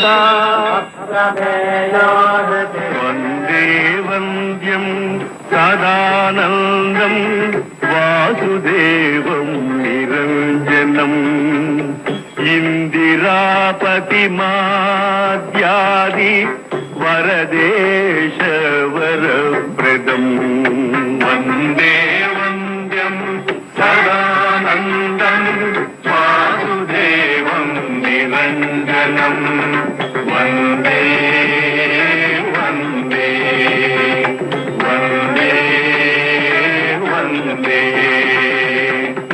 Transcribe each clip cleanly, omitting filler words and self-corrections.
सदा वन्दे वन्द्यं सदानन्दं वासुदेवं निरञ्जनम् इन्दिरापतिमाद्यादि वरदेशवरप्रदम् वन्दे वन्द्यं सदानन्दं वासुदेवं निरञ्जनम् वन्दे वन्दे वन्दे वन्दे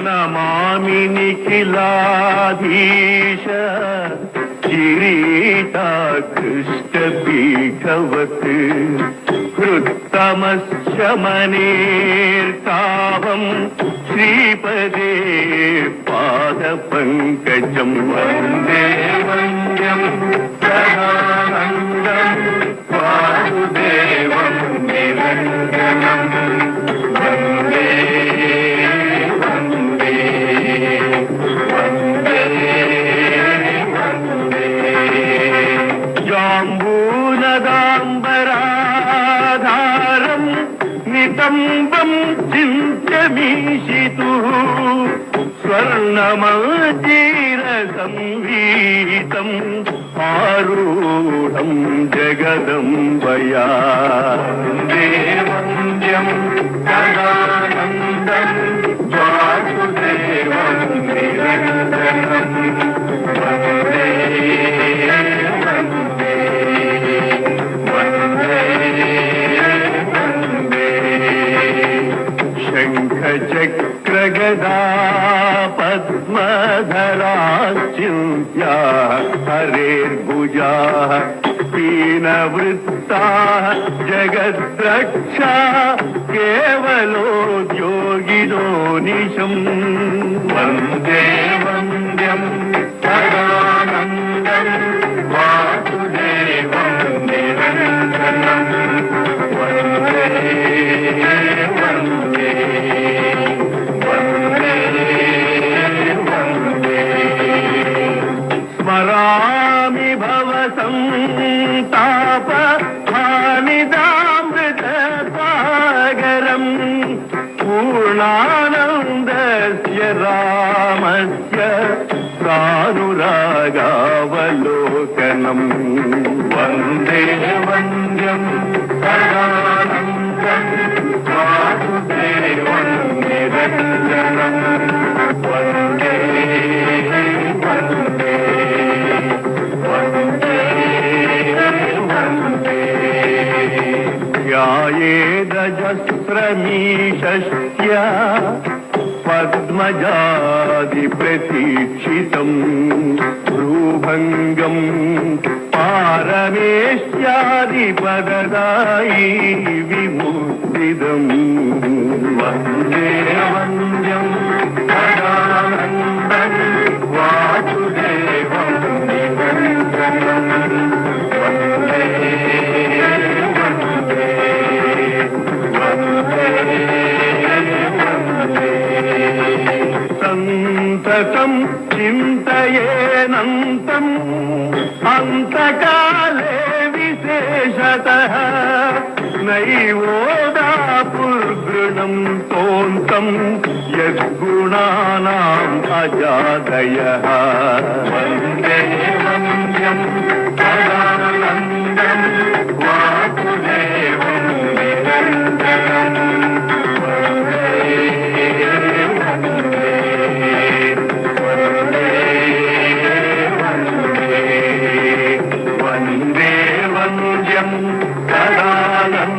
नमामि निखिलाधीश किरीटाकृष्टपीठवत् हृत्तमस्य मनेर्कावं श्रीपदे पादपङ्कजं वन्दे वन्द्यं सदानन्दं वासुदेवं निरञ्जनम् वन्दे वन्दे वन्दे वन्दे जाम्बूनदाम्बराधारं नितम्बं चिन्त्यमीशितुः स्वर्णमञ्जीरसंवीतं आरूढं जगदम्बया वन्दे वन्द्यं सदानन्दं वासुदेवं निरञ्जनम् वन्दे वन्दे वन्दे वन्दे शङ्खचक्रगदा पद्मधराश्चिन्त्या हरेर्भुजाः पीनवृत्ताः जगद्रक्षा केवलोद्योगिनो निशम् वन्दे वन्द्यं सदानन्दं वासुदेवं निरञ्जनम् वन्दे वन्दे वन्दे वन्दे स्मरामि भवसन्ताप हानिदामृतसागरम् पूर्णानन्दस्य रामस्य सानुरागावलोकनम् वन्दे वन्द्यं सदानन्दं वासुदेवं निरञ्जनम् वन्दे वन्दे वन्दे वन्दे ध्यायेदजस्रमीशस्य पद्मजादिप्रतीक्षितं भ्रूभङ्गं पारमेश्यादिपददायी विमुक्तिदम् वन्दे वन्द्यं सदानन्दं वासुदेवं निरञ्जनम् वन्दे वन्दे वन्दे वन्दे सन्ततं चिन्तयेनन्तम् अन्तकाले विशेषतः नैवोदापुर्गृणं तोन्तं यद्गुणानाम् अजादयः वन्दे वन्द्यं सदानन्दं वासुदेवं निरञ्जनम् वन्दे वन्द्यं सदानन्दं